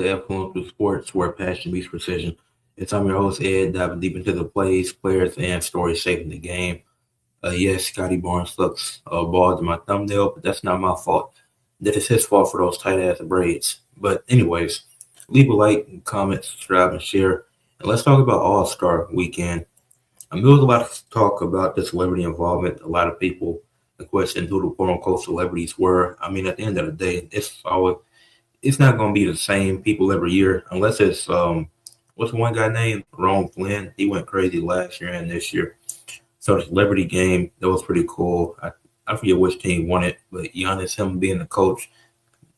Ed Fluential Sports, where passion meets precision. I'm your host, Ed, diving deep into the plays, players, and stories shaping the game. Yes, Scotty Barnes looks bald in my thumbnail, but that's not my fault. That is his fault for those tight ass braids. But, anyways, leave a like, comment, subscribe, and share. And let's talk about All Star Weekend. There was a lot of talk about the celebrity involvement. A lot of people questioned who the quote unquote celebrities were. I mean, at the end of the day, it's not going to be the same people every year unless it's what's one guy named Ron Flynn. He went crazy last year and this year. So the celebrity game, that was pretty cool. I forget which team won it, but Giannis, him being the coach,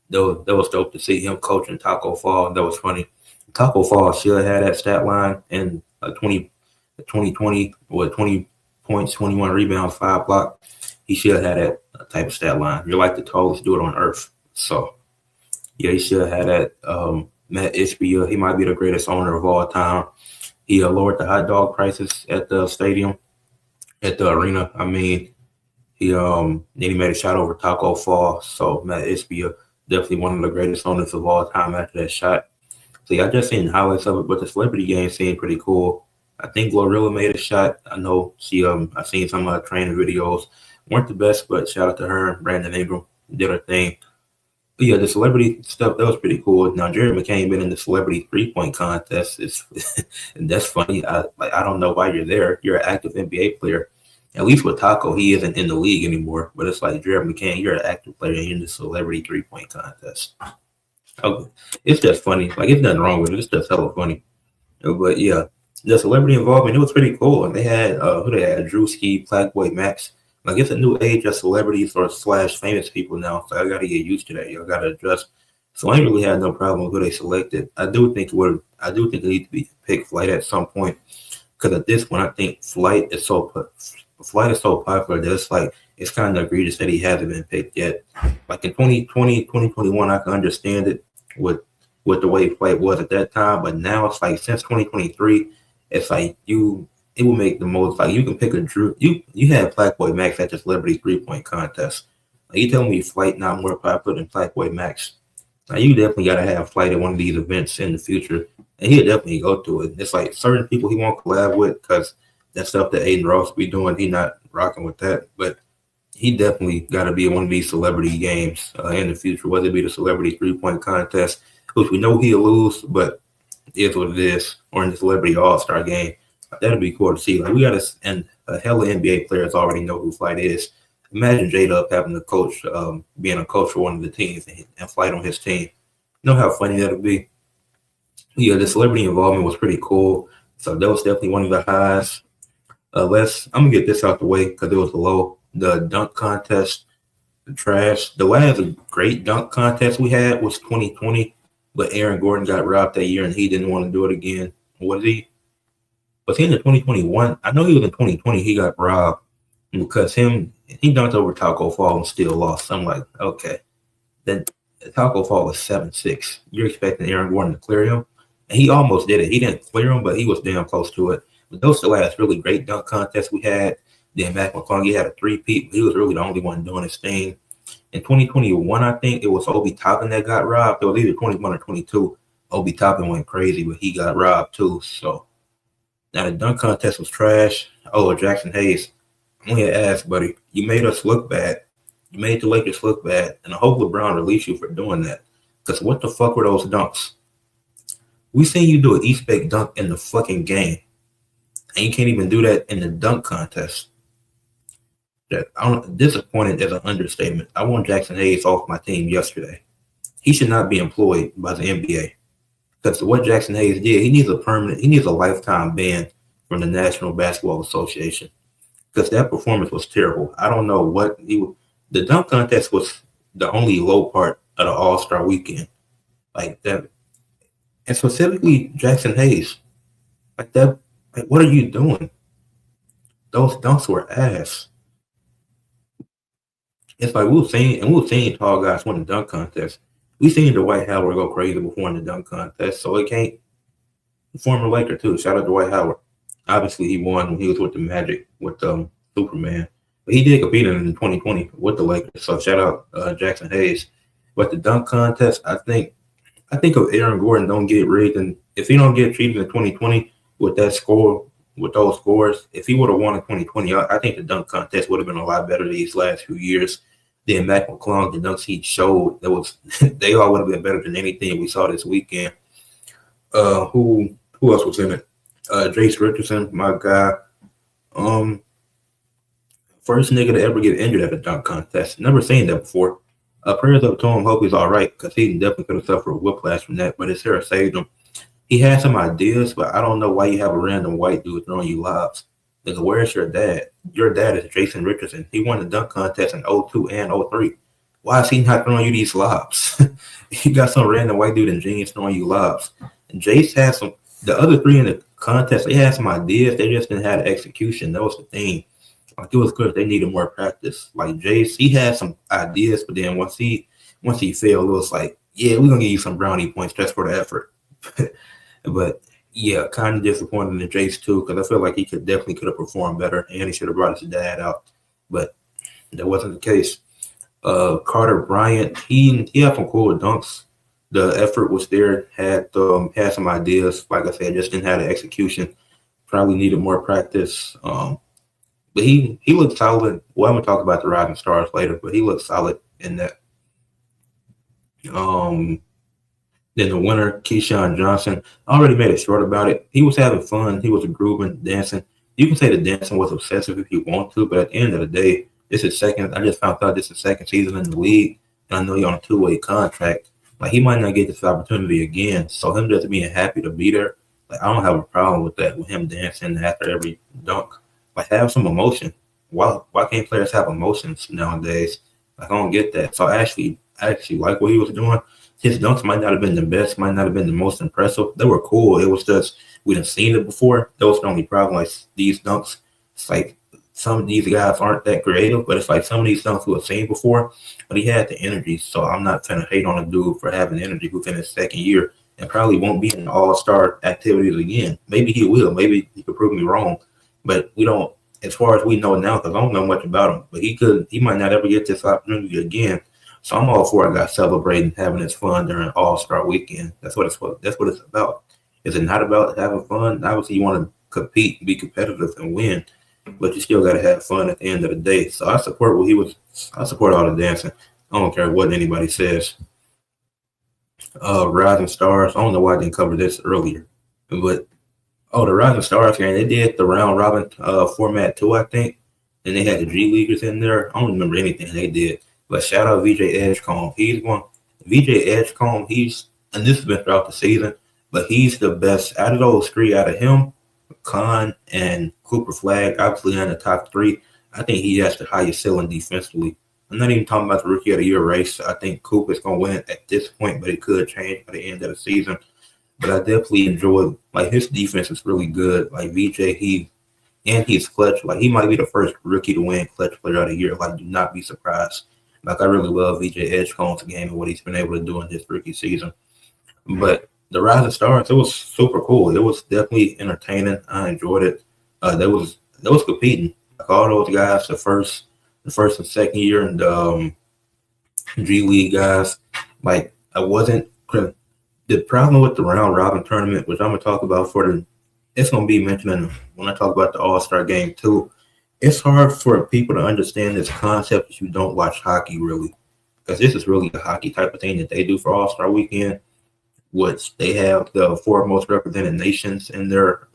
that was dope to see him coaching Taco Fall. That was funny. Taco Fall should have had that stat line in 2020 with 20 points, 21 rebounds, 5 blocks. He should have had that type of stat line. You're like the tallest dude on earth. So yeah, he should have had that. Matt Ishbia, he might be the greatest owner of all time. He lowered the hot dog prices at the stadium, at the arena. I mean, then he made a shot over Taco Fall. So Matt Ishbia, definitely one of the greatest owners of all time after that shot. So yeah, I just seen highlights of it, but the celebrity game seemed pretty cool. I think Glorilla made a shot. I know I seen some training videos. Weren't the best, but shout out to her. Brandon Ingram did her thing. But yeah, the celebrity stuff, that was pretty cool. Now, Jared McCain been in the celebrity three-point contest. And that's funny. I don't know why you're there. You're an active NBA player. At least with Taco, he isn't in the league anymore. But it's like, Jared McCain, you're an active player and you're in the celebrity three-point contest. Okay. It's just funny. Like, it's nothing wrong with it. It's just hella funny. But yeah, the celebrity involvement, it was pretty cool. And they had, who they had? Drewski, Blackboy Max. Like, it's a new age of celebrities or / famous people now, so I got to get used to that. I got to adjust. So I ain't really had no problem with who they selected. I do think it needs to be pick Flight at some point, because at this point I think Flight is so popular that it's kind of egregious that he hasn't been picked yet. Like in 2020, 2021, I can understand it with the way Flight was at that time, but now it's like since 2023, it's like it will make the most. Like, you can pick a Drew. You had Blackboy Max at the celebrity three-point contest. Like, you tell me Flight not more popular than Blackboy Max. Now, you definitely got to have Flight at one of these events in the future, and he'll definitely go to it. It's like certain people he won't collab with because that stuff that Aiden Ross be doing, he not rocking with that. But he definitely got to be in one of these celebrity games in the future, whether it be the celebrity three-point contest, which we know he'll lose, but it is what it is, or in the celebrity all-star game. That'd be cool to see. Like, we got and a hell of NBA players already know who Flight is. Imagine J-Dub having a coach, being a coach for one of the teams and Flight on his team. You know how funny that'd be? Yeah, the celebrity involvement was pretty cool. So that was definitely one of the highs. I'm gonna get this out the way because it was low. The dunk contest, the trash. The last great dunk contest we had was 2020, but Aaron Gordon got robbed that year and he didn't want to do it again. Was he in the 2021? I know he was in 2020. He got robbed because he dunked over Taco Fall and still lost. I'm like, okay, then Taco Fall was 7'6". You're expecting Aaron Gordon to clear him, and he almost did it. He didn't clear him, but he was damn close to it. But those the last really great dunk contests we had. Then Mac McClung, had a three-peat. He was really the only one doing his thing. In 2021, I think it was Obi Toppin that got robbed. It was either 21 or 22. Obi Toppin went crazy, but he got robbed too. So now the dunk contest was trash. Oh, Jackson Hayes, I'm gonna ask, buddy. You made us look bad. You made the Lakers look bad, and I hope LeBron release you for doing that. Because what the fuck were those dunks? We seen you do an East Bay dunk in the fucking game, and you can't even do that in the dunk contest. Disappointed is an understatement. I want Jackson Hayes off my team yesterday. He should not be employed by the NBA. Because what Jackson Hayes did, he needs a lifetime ban from the National Basketball Association. Because that performance was terrible. I don't know the dunk contest was the only low part of the All-Star weekend. Like that. And specifically Jackson Hayes. Like that, what are you doing? Those dunks were ass. It's like we've seen tall guys win the dunk contest. We've seen Dwight Howard go crazy before in the dunk contest, so it can't. Former Laker too. Shout out to Dwight Howard. Obviously, he won when he was with the Magic with Superman, but he did compete in 2020 with the Lakers. So shout out Jackson Hayes. But the dunk contest, I think I think if Aaron Gordon don't get rigged, and if he don't get treated in 2020 with that score, with those scores, if he would have won in 2020, I think the dunk contest would have been a lot better these last few years. Then Mac McClung, the dunks he showed, that was they all would have been better than anything we saw this weekend. Who else was in it? Jace Richardson, my guy. Um, First nigga to ever get injured at a dunk contest. Never seen that before. Prayers up to him. Hope he's all right, because he definitely could have suffered a whiplash from that, but his hair saved him. He had some ideas, but I don't know why you have a random white dude throwing you lobs. Nigga, where's your dad? Your dad is Jason Richardson. He won the dunk contest in 02 and 03. Why is he not throwing you these lobs? You got some random white dude in jeans throwing you lobs. And Jace had some, the other three in the contest, they had some ideas. They just didn't have the execution. That was the thing. Like, it was good. They needed more practice. Like Jace, he had some ideas, but then once he failed, it was like, yeah, we're gonna give you some brownie points just for the effort. But yeah, kind of disappointed in Jace too, because I feel like he definitely could have performed better, and he should have brought his dad out, but that wasn't the case. Carter Bryant, he had some cool dunks. The effort was there. Had some ideas. Like I said, just didn't have the execution. Probably needed more practice. But he looked solid. Well, I'm gonna talk about the Rising Stars later, but he looked solid in that. Then the winner, Keyshawn Johnson, I already made it short about it. He was having fun. He was grooving, dancing. You can say the dancing was obsessive if you want to, but at the end of the day, this is second. I just found out this is second season in the league, and I know you're on a two-way contract. Like, he might not get this opportunity again. So him just being happy to be there, like, I don't have a problem with that, with him dancing after every dunk. Like, have some emotion. Why can't players have emotions nowadays? Like, I don't get that. So I actually like what he was doing. His dunks might not have been the best, might not have been the most impressive. They were cool. It was just, we didn't seen it before. That was the only problem. Like, these dunks, it's like some of these guys aren't that creative, but it's like some of these dunks we have seen before, but he had the energy. So I'm not trying to hate on a dude for having energy who's in his second year and probably won't be in all-star activities again. Maybe he will. Maybe he could prove me wrong. But we don't, as far as we know now, because I don't know much about him, but he might not ever get this opportunity again. So I'm all for a guy celebrating, having his fun during All-Star weekend. That's what it's about. Is it not about having fun? Obviously, you want to compete, be competitive, and win, but you still got to have fun at the end of the day. So I support I support all the dancing. I don't care what anybody says. Rising Stars. I don't know why I didn't cover this earlier, but the Rising Stars game, they did the round robin format too, I think. And they had the G Leaguers in there. I don't remember anything they did. But shout out VJ Edgecombe. VJ Edgecombe, and this has been throughout the season, but he's the best out of those three. Out of him, Khan, and Cooper Flag, obviously in the top three. I think he has the highest ceiling defensively. I'm not even talking about the Rookie of the Year race. I think Cooper's going to win at this point, but it could change by the end of the season. But I definitely enjoy, like, his defense is really good. Like, VJ, he's clutch. Like, he might be the first rookie to win Clutch Player of the Year. Like, do not be surprised. Like, I really love VJ Edgecombe's game and what he's been able to do in his rookie season. But the Rising Stars, it was super cool. It was definitely entertaining. I enjoyed it. They was competing. Like, all those guys, the first and second year, and G League guys. Like, the problem with the round robin tournament, which I'm gonna talk about it's gonna be mentioned when I talk about the All-Star game too. It's hard for people to understand this concept if you don't watch hockey really, because this is really the hockey type of thing that they do for All-Star weekend, which they have the four most represented nations in their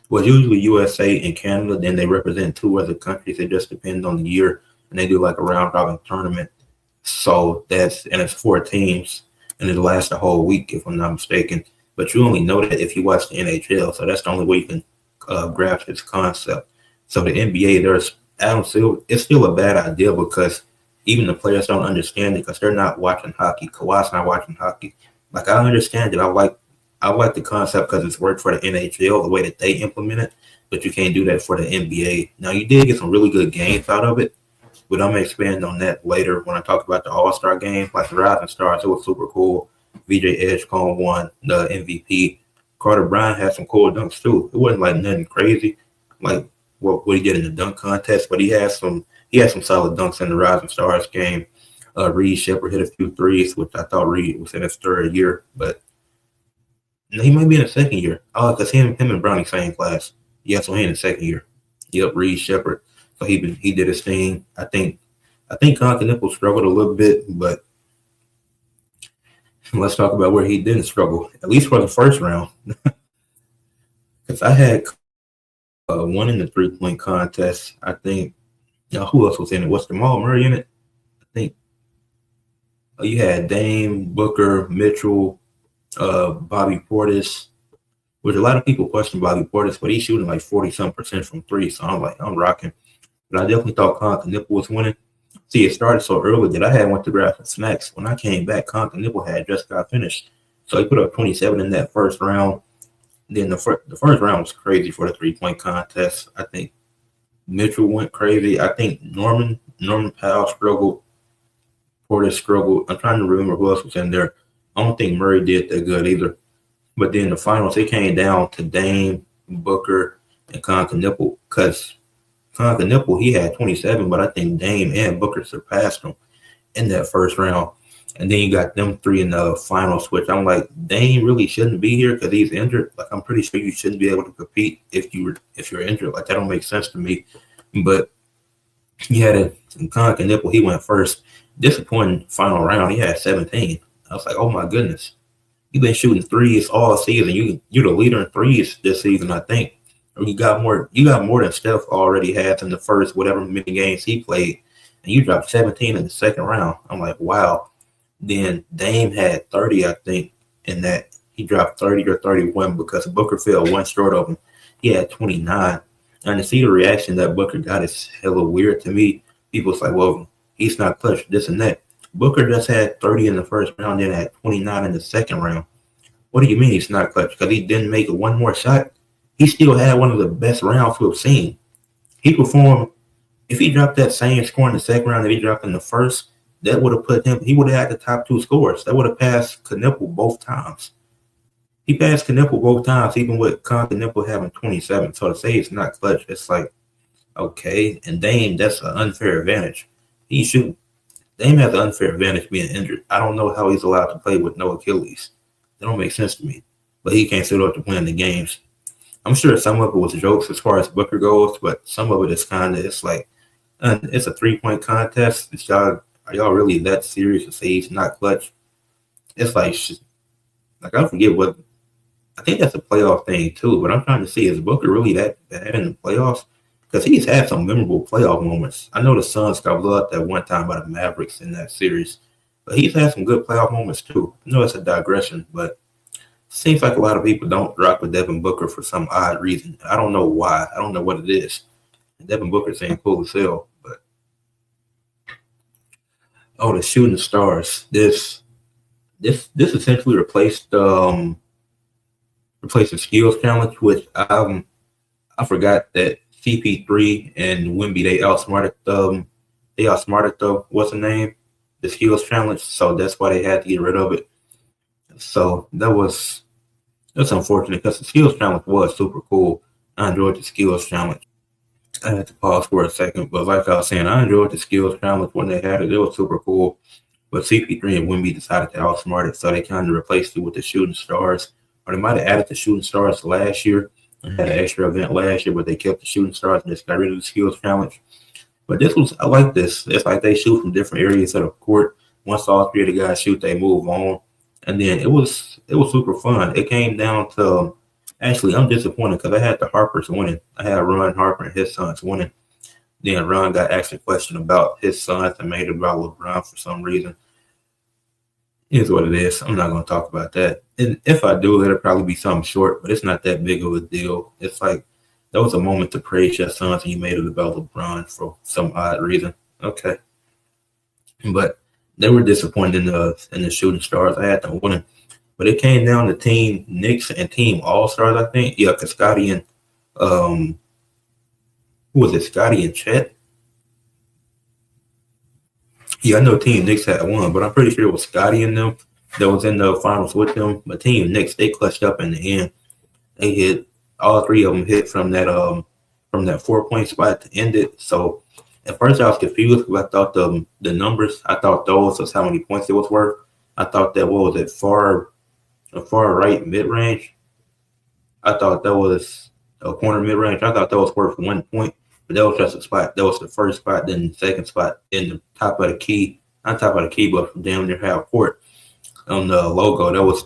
usually USA and Canada. Then they represent two other countries. It just depends on the year, and they do like a round robin tournament. So it's 4 teams, and it lasts the whole week if I'm not mistaken. But you only know that if you watch the NHL, so that's the only way you can grasp this concept. So the NBA, it's still a bad idea because even the players don't understand it because they're not watching hockey. Kawhi's not watching hockey. Like, I understand it. I like the concept because it's worked for the NHL, the way that they implement it, but you can't do that for the NBA. Now, you did get some really good games out of it, but I'm going to expand on that later when I talk about the All-Star game. Like the Rising Stars, it was super cool. VJ Edgecombe won the MVP. Carter Bryant had some cool dunks too. It wasn't like nothing crazy, like what he did in the dunk contest, but he had some solid dunks in the Rising Stars game. Reed Shepard hit a few threes, which I thought Reed was in his third year, but he might be in the second year. Oh, because him and Brownie same class. Yeah, so he in the second year. Yep, Reed Shepard. So he did his thing. I think Continental struggled a little bit, but let's talk about where he didn't struggle, at least for the first round. Because I had one in the 3-point contest. I think, who else was in it? Was Jamal Murray in it? I think you had Dame, Booker, Mitchell, Bobby Portis, which a lot of people question Bobby Portis, but he's shooting like 40-some% from three. So I'm rocking. But I definitely thought Continental was winning. See, it started so early that I had went to grab some snacks. When I came back, Continental had just got finished. So he put up 27 in that first round. Then the first round was crazy for the 3-point contest. I think Mitchell went crazy. I think Norman Powell struggled. Portis struggled. I'm trying to remember who else was in there. I don't think Murray did that good either. But then the finals, it came down to Dame, Booker, and Continental, because Continental, he had 27, but I think Dame and Booker surpassed him in that first round. And then you got them three in the final switch. I'm like, Dame really shouldn't be here because he's injured. Like, I'm pretty sure you shouldn't be able to compete if you're injured. Like, that don't make sense to me. But he had a Continental. He went first. Disappointing final round. He had 17. I was like, oh my goodness. You've been shooting threes all season. You're the leader in threes this season, I think. You got more than Steph already had in the first whatever many games he played, and you dropped 17 in the second round. I'm like, wow. Then Dame had 30, I think, in that he dropped 30 or 31 because Booker fell one short of him. He had 29. And to see the reaction that Booker got is hella weird to me. People was like, well, he's not clutch, this and that. Booker just had 30 in the first round, then had 29 in the second round. What do you mean he's not clutch? Because he didn't make one more shot? He still had one of the best rounds we've seen. He performed. If he dropped that same score in the second round that he dropped in the first, that would have put him, he would have had the top two scores. That would have passed Knuppel both times. He passed Knuppel both times, even with Knuppel having 27. So to say it's not clutch, it's like, okay. And Dame, that's an unfair advantage. Dame has an unfair advantage being injured. I don't know how he's allowed to play with no Achilles. That don't make sense to me. But he can't sit up to win the games. I'm sure some of it was jokes as far as Booker goes, but some of it is it's like, it's a 3-point contest. Are y'all really that serious to say he's not clutch? It's like I forget what, I think that's a playoff thing too, but I'm trying to see, is Booker really that bad in the playoffs? Because he's had some memorable playoff moments. I know the Suns got blown up that one time by the Mavericks in that series, but he's had some good playoff moments too. I know it's a digression, but seems like a lot of people don't rock with Devin Booker for some odd reason. I don't know why. I don't know what it is. Devin Booker's saying cool as hell, but the shooting stars. This essentially replaced the skills challenge, which I forgot that CP3 and Wemby they outsmarted the what's the name? The skills challenge. So that's why they had to get rid of it. So that's unfortunate because the skills challenge was super cool. I enjoyed the skills challenge. I had to pause for a second, but like I was saying, I enjoyed the skills challenge when they had it. It was super cool. But CP3 and Wemby decided to outsmart it, so they kind of replaced it with the shooting stars. Or they might have added the shooting stars last year and had an extra event last year, but they kept the shooting stars and just got rid of the skills challenge. But I like this. It's like they shoot from different areas of the court. Once all three of the guys shoot, they move on. And then it was super fun. It came down to, actually, I'm disappointed because I had the Harpers winning. I had Ron Harper and his sons winning. Then Ron got asked a question about his sons and made it about LeBron for some reason. Here's what it is. I'm not going to talk about that. And if I do, it'll probably be something short, but it's not that big of a deal. It's like, that was a moment to praise your sons and you made it about LeBron for some odd reason. Okay. But they were disappointed in the shooting stars. I had them winning. But it came down to Team Knicks and Team All-Stars, I think. Yeah, because Scotty and who was it? Scotty and Chet? Yeah, I know Team Knicks had won, but I'm pretty sure it was Scotty and them that was in the finals with them. But Team Knicks, they clutched up in the end. They hit, all three of them hit from that 4-point spot to end it. So At first, I was confused because I thought the numbers, I thought those was how many points it was worth. I thought that what was it, far right mid range. I thought that was a corner mid range. I thought that was worth 1 point, but that was just a spot. That was the first spot, then the second spot, then the top of the key, not top of the key, but down near half court on the logo. That was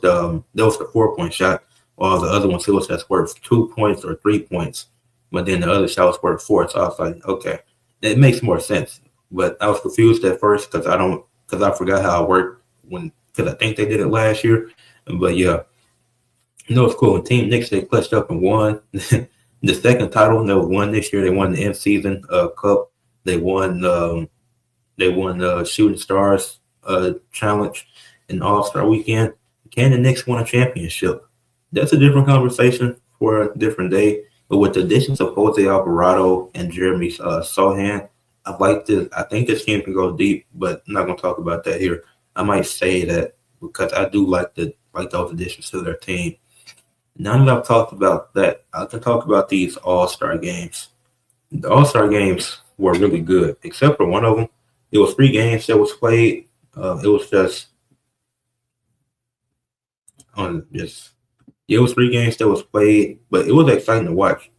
the 4 point shot. While the other one still was just worth 2 points or 3 points, but then the other shot was worth four. So I was like, okay, it makes more sense. But I was confused at first because I forgot how it worked because I think they did it last year. But yeah, it's cool. And Team Knicks, they clutched up and won the second title. They won this year. They won the end season cup. They won. They won the Shooting Stars challenge in All Star Weekend. Can the Knicks win a championship? That's a different conversation for a different day. But with the additions of Jose Alvarado and Jeremy Sohan, I like this. I think this team can go deep, but I'm not going to talk about that here. I might say that because I do like those additions to their team. Now that I've talked about that, I can talk about these All-Star games. The All-Star games were really good, except for one of them. It was 3 games that was played. It was just on just it was 3 games that was played, but it was exciting to watch.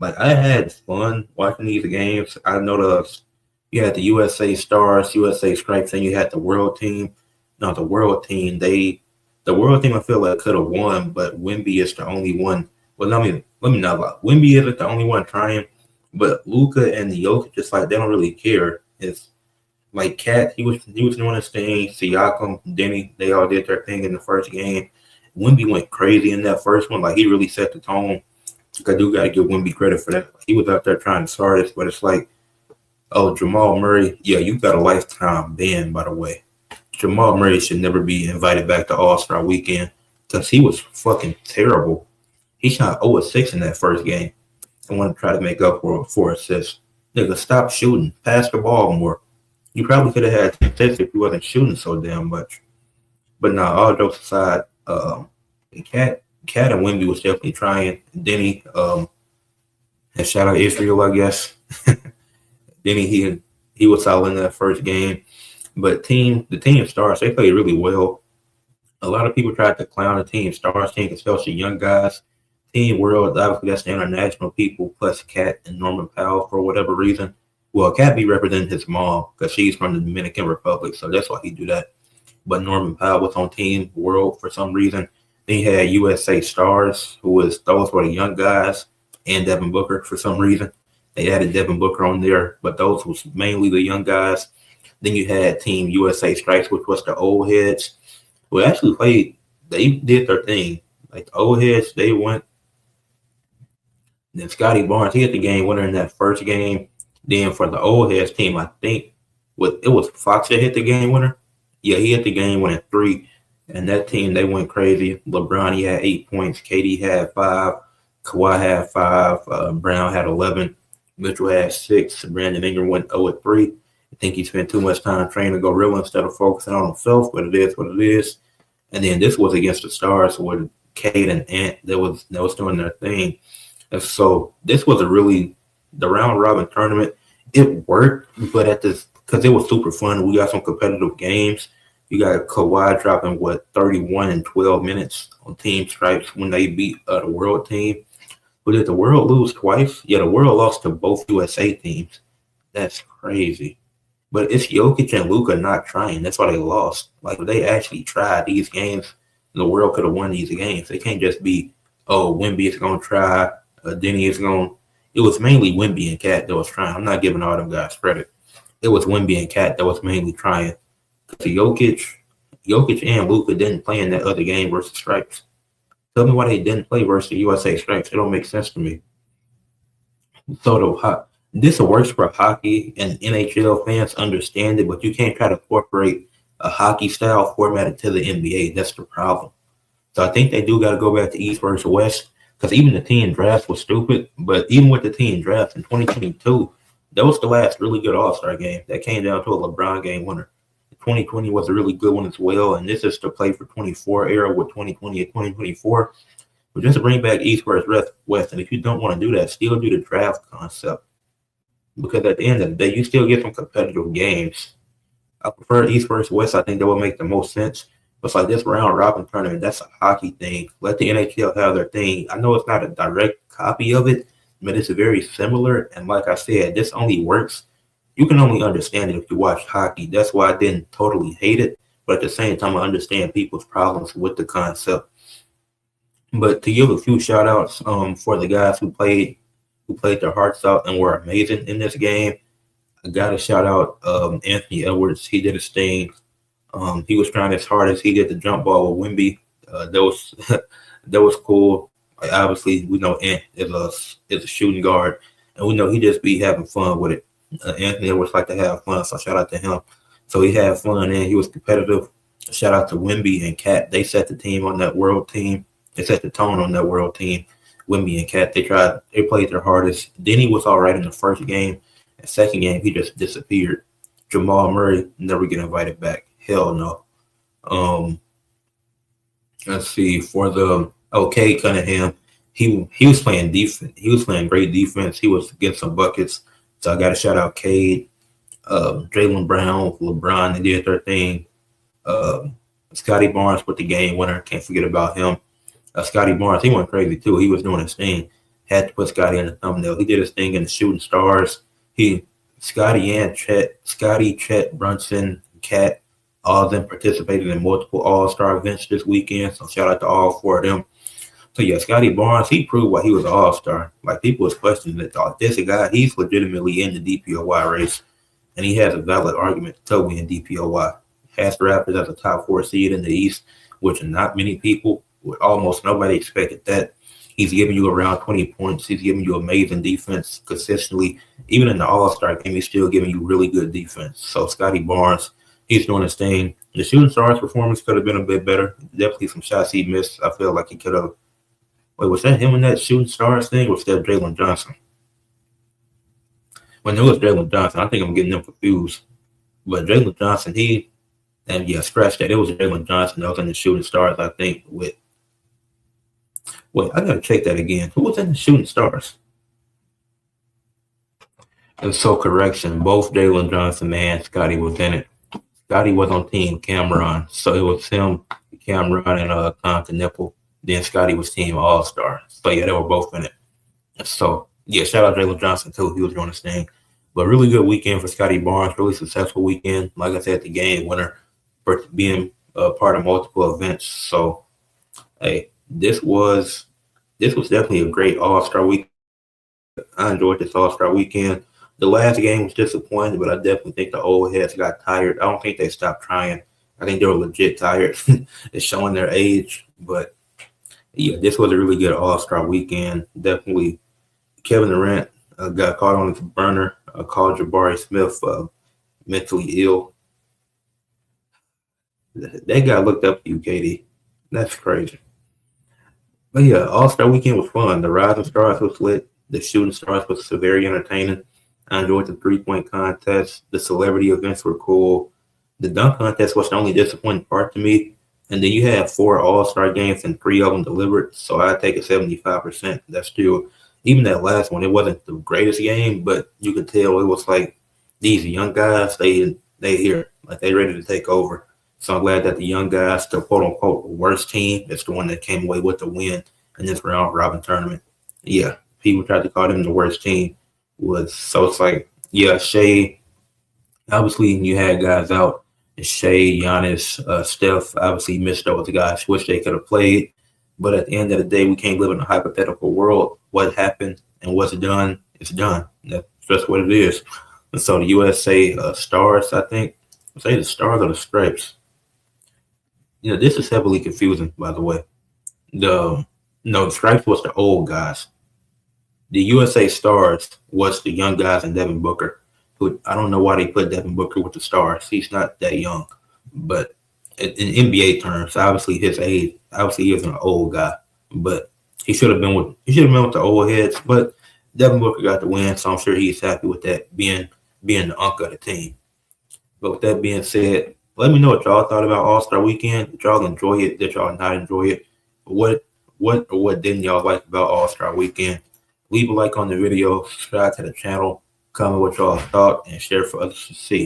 Like I had fun watching these games. I noticed you had the USA Stars, USA Stripes, and you had the World Team. Now the World Team, I feel like could have won, but Wemby is the only one. Well, let me not lie. Wemby isn't the only one trying, but Luka and the Jokic, just like they don't really care. It's like Cat, he was doing his thing. Siakam, Denny, they all did their thing in the first game. Wemby went crazy in that first one. Like he really set the tone. I do gotta give Wemby credit for that. He was out there trying to start us, but it's like, oh, Jamal Murray, yeah, you got a lifetime ban, by the way. Jamal Murray should never be invited back to All-Star Weekend because he was fucking terrible. He shot 0-6 in that first game. I want to try to make up for 4 assists. Nigga, stop shooting. Pass the ball more. You probably could have had success if you wasn't shooting so damn much. But now, all jokes aside, Cat and Wemby was definitely trying. Denny, and shout out Israel, I guess. Denny, he was solid in that first game. But the team stars, they played really well. A lot of people tried to clown the team stars team, especially young guys. Team World, obviously that's the international people plus Cat and Norman Powell for whatever reason. Well, Cat be representing his mom because she's from the Dominican Republic, so that's why he do that. But Norman Powell was on Team World for some reason. Then he had USA Stars, those were the young guys, and Devin Booker for some reason. They added Devin Booker on there, but those was mainly the young guys. Then you had Team USA Strikes, which was the old heads. Who actually played, they did their thing. Like the old heads, they went. Then Scotty Barnes, he hit the game winner in that first game. Then for the old heads team, I think it was Fox that hit the game winner. Yeah, he hit the game winning 3. And that team, they went crazy. LeBron, he had 8 points. KD had 5. Kawhi had 5. Brown had 11. Mitchell had 6. Brandon Ingram went 0-3. I think he spent too much time training gorilla instead of focusing on himself, but it is what it is. And then this was against the Stars with Cade and Ant that was doing their thing. And so this was the round robin tournament. It worked, but because it was super fun. We got some competitive games. You got Kawhi dropping 31 in 12 minutes on Team Stripes when they beat the World team. But did the World lose twice? Yeah, the World lost to both USA teams. That's crazy. But it's Jokic and Luka not trying. That's why they lost. Like, if they actually tried these games, the World could have won these games. They can't just be, oh, Wemby is going to try, Denny is going to. It was mainly Wemby and Cat that was trying. I'm not giving all them guys credit. It was Wemby and Cat that was mainly trying. Because Jokic and Luka didn't play in that other game versus Stripes. Tell me why they didn't play versus the USA Stripes. It don't make sense to me. So this works for hockey, and NHL fans understand it, but you can't try to incorporate a hockey style format into the NBA. That's the problem. So I think they do got to go back to East versus West, because even the team draft was stupid. But even with the team draft in 2022, that was the last really good All-Star game. That came down to a LeBron game winner. 2020 was a really good one as well, and this is to play for 24 era with 2020 and 2024. But just to bring back East versus West, and if you don't want to do that, still do the draft concept. because at the end of the day, you still get some competitive games. I prefer East versus West. I think that would make the most sense. But it's like this round robin tournament, that's a hockey thing. Let the NHL have their thing. I know it's not a direct copy of it, but it's very similar. And like I said, this only works. You can only understand it if you watch hockey. That's why I didn't totally hate it. But at the same time, I understand people's problems with the concept. But to give a few shout outs for the guys who played their hearts out and were amazing in this game. I got to shout out Anthony Edwards. He did his thing. He was trying as hard as he did the jump ball with Wimby. That was that was cool. Like, obviously, we know Ant is a shooting guard, and we know he just be having fun with it. Anthony Edwards like to have fun, so shout out to him. So he had fun and he was competitive. Shout out to Wimby and Cat. They set the team on that world team. They set the tone on that world team. Wimby and Cat, they played their hardest. Denny was all right in the first game. The second game, he just disappeared. Jamal Murray never get invited back. Hell no. Um, let's see. For the Cunningham, he was playing defense. He was playing great defense. He was getting some buckets. So I got to shout out Cade, Jaylen Brown, LeBron. They did their thing. Scotty Barnes with the game winner. Can't forget about him. Scotty Barnes, he went crazy too. He was doing his thing. Had to put Scotty in the thumbnail. He did his thing in the Shooting Stars. Scotty, Chet, Brunson, Cat, all of them participated in multiple All-Star events this weekend. So shout out to all four of them. So yeah, Scotty Barnes, he proved why he was an All-Star. Like people was questioning it. Thought this guy, he's legitimately in the DPOY race, and he has a valid argument to win DPOY. Has the Raptors as a top 4 seed in the East, which not many people, almost nobody expected that. He's giving you around 20 points. He's giving you amazing defense consistently. Even in the All-Star game, he's still giving you really good defense. So Scotty Barnes, he's doing his thing. The Shooting Stars performance could have been a bit better. Definitely some shots he missed. I feel like he could have. Wait, was that him in that Shooting Stars thing, or was that Jalen Johnson? When it was Jalen Johnson, I think I'm getting them confused. But Jalen Johnson, scratch that. It was Jalen Johnson that was in the Shooting Stars, I think, with. Wait, I gotta check that again. Who was in the Shooting Stars? And so correction, both Jalen Johnson and Scotty was in it. Scotty was on Team Cameron, so it was him, Cameron, and Compton Nipple. Then Scotty was Team All-Star. So yeah, they were both in it. So yeah, shout out Jalen Johnson too. He was doing his thing. But really good weekend for Scotty Barnes. Really successful weekend. Like I said, the game winner for being part of multiple events. So hey, this was definitely a great All-Star week. I enjoyed this All-Star weekend. The last game was disappointing, but I definitely think the old heads got tired. I don't think they stopped trying. I think they were legit tired. It's showing their age. But yeah, this was a really good All-Star weekend. Definitely Kevin Durant got caught on his burner, called Jabari Smith mentally ill. That guy looked up to you, KD. That's crazy. But yeah, All-Star weekend was fun. The Rising Stars was lit. The Shooting Stars was very entertaining. I enjoyed the 3-point contest. The celebrity events were cool. The dunk contest was the only disappointing part to me. And then you had 4 All-Star games and 3 of them delivered. So I take a 75%. That's still, even that last one, it wasn't the greatest game, but you could tell it was like these young guys, they here, like they ready to take over. So I'm glad that the young guys, the quote unquote worst team, is the one that came away with the win in this round robin tournament. Yeah, people tried to call them the worst team. So it's like, yeah, Shea, obviously you had guys out. Shea, Giannis, Steph, obviously missed those guys. Wish they could have played. But at the end of the day, we can't live in a hypothetical world. What happened and what's done is done. That's just what it is. And so the USA Stars, I think, say the Stars or the Stripes. This is heavily confusing, by the way. The Stripes was the old guys. The USA Stars was the young guys and Devin Booker. Who I don't know why they put Devin Booker with the Stars. He's not that young. But in NBA terms, obviously his age, obviously he isn't an old guy. But he should have been with the old heads. But Devin Booker got the win, so I'm sure he's happy with that being the uncle of the team. But with that being said, let me know what y'all thought about All-Star Weekend. Did y'all enjoy it? Did y'all not enjoy it? What didn't y'all like about All-Star Weekend? Leave a like on the video, subscribe to the channel, Comment what y'all thought and share for others to see.